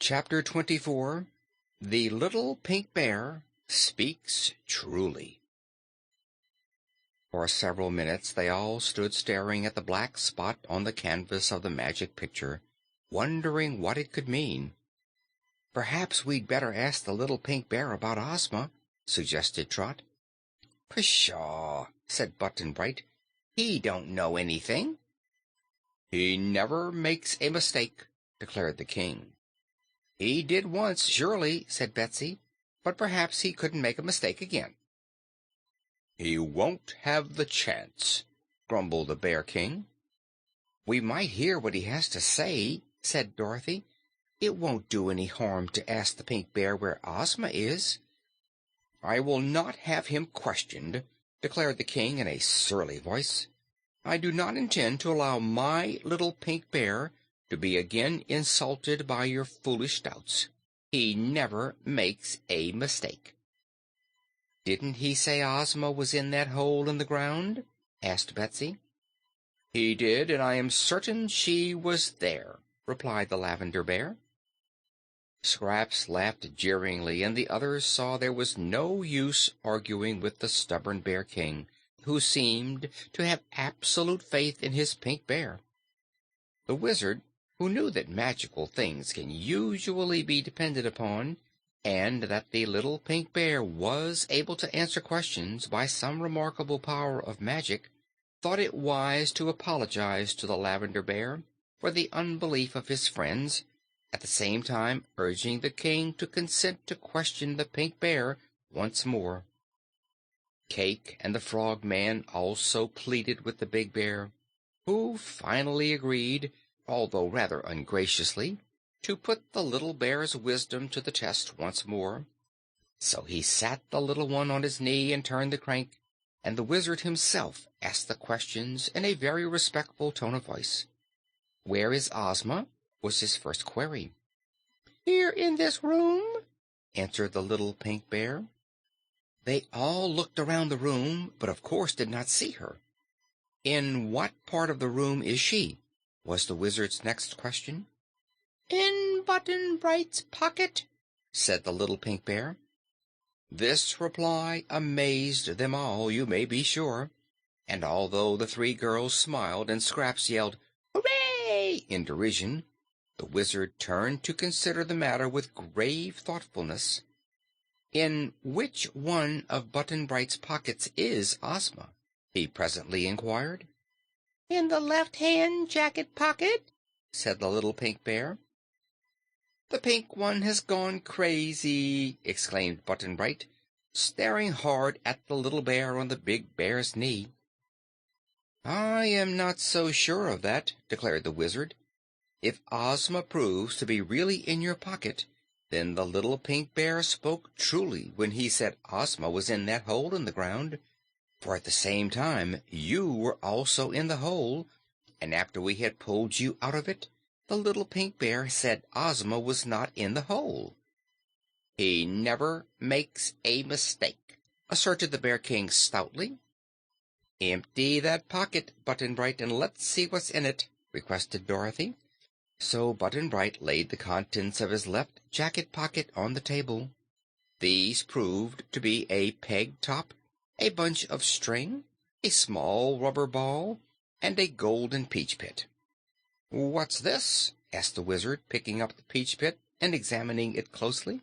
Chapter 24. The Little Pink Bear Speaks Truly. For several minutes they all stood staring at the black spot on the canvas of the magic picture, wondering what it could mean. "Perhaps we'd better ask the little Pink Bear about Ozma," suggested Trot. "Pshaw!" said Button Bright. "He don't know anything." "He never makes a mistake," declared the King. "He did once, surely," said Betsy, "but perhaps he couldn't make a mistake again." "He won't have the chance," grumbled the Bear King. "We might hear what he has to say," said Dorothy. "It won't do any harm to ask the Pink Bear where Ozma is." "I will not have him questioned," declared the King in a surly voice. "I do not intend to allow my little Pink Bear to be again insulted by your foolish doubts. He never makes a mistake." "Didn't he say Ozma was in that hole in the ground?" asked Betsy. "He did, and I am certain she was there," replied the Lavender Bear. Scraps laughed jeeringly, and the others saw there was no use arguing with the stubborn Bear King, who seemed to have absolute faith in his Pink Bear. The Wizard, who knew that magical things can usually be depended upon, and that the little Pink Bear was able to answer questions by some remarkable power of magic, thought it wise to apologize to the Lavender Bear for the unbelief of his friends, at the same time urging the King to consent to question the Pink Bear once more. Cayke and the Frogman also pleaded with the big bear, who finally agreed, although rather ungraciously, to put the little bear's wisdom to the test once more. So he sat the little one on his knee and turned the crank, and the Wizard himself asked the questions in a very respectful tone of voice. "Where is Ozma?" was his first query. "Here in this room," answered the little Pink Bear. They all looked around the room, but of course did not see her. "In what part of the room is she?" was the Wizard's next question. "In Button Bright's pocket," said the little Pink Bear. This reply amazed them all, you may be sure, and although the three girls smiled and Scraps yelled "Hooray!" in derision, the Wizard turned to consider the matter with grave thoughtfulness. "In which one of Button Bright's pockets is Ozma?" he presently inquired. "In the left-hand jacket pocket," said the little Pink Bear. "The pink one has gone crazy!" exclaimed Button Bright, staring hard at the little bear on the big bear's knee. "I am not so sure of that," declared the Wizard. "If Ozma proves to be really in your pocket, then the little Pink Bear spoke truly when he said Ozma was in that hole in the ground, for at the same time you were also in the hole, and after we had pulled you out of it, the little Pink Bear said Ozma was not in the hole." "He never makes a mistake," asserted the Bear King stoutly. "Empty that pocket, Button Bright, and let's see what's in it," requested Dorothy. So Button Bright laid the contents of his left jacket pocket on the table. These proved to be a peg top, a bunch of string, a small rubber ball, and a golden peach pit. "What's this?" asked the Wizard, picking up the peach pit and examining it closely.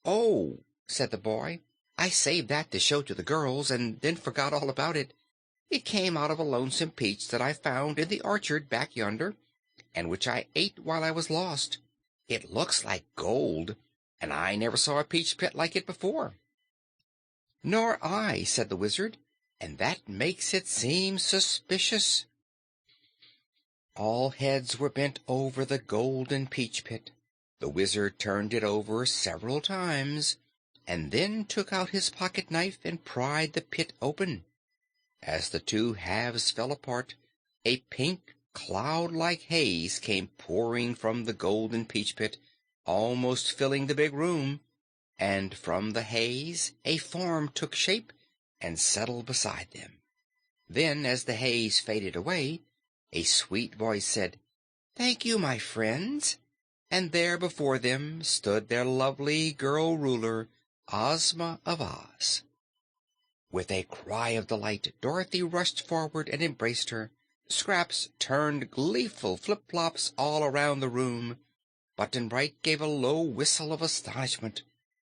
"Oh," said the boy, "I saved that to show to the girls, and then forgot all about it. It came out of a lonesome peach that I found in the orchard back yonder, and which I ate while I was lost. It looks like gold, and I never saw a peach pit like it before." "Nor I," said the Wizard, "and that makes it seem suspicious." All heads were bent over the golden peach pit. The Wizard turned it over several times, and then took out his pocket knife and pried the pit open. As the two halves fell apart, a pink, cloud-like haze came pouring from the golden peach pit, almost filling the big room, and from the haze a form took shape and settled beside them. Then, as the haze faded away, a sweet voice said, "Thank you, my friends." and there before them stood their lovely girl ruler, Ozma of Oz. With a cry of delight, Dorothy rushed forward and embraced her. Scraps turned gleeful flip-flops all around the room. Button-Bright gave a low whistle of astonishment.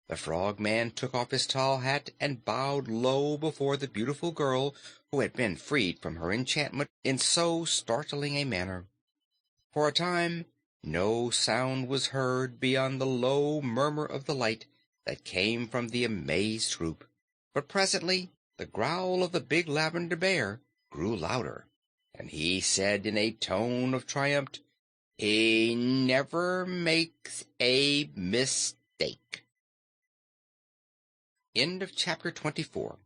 The Frogman took off his tall hat and bowed low before the beautiful girl who had been freed from her enchantment in so startling a manner. For a time no sound was heard beyond the low murmur of delight that came from the amazed group, but presently the growl of the big Lavender Bear grew louder, and he said in a tone of triumph, "He never makes a mistake." End of chapter 24.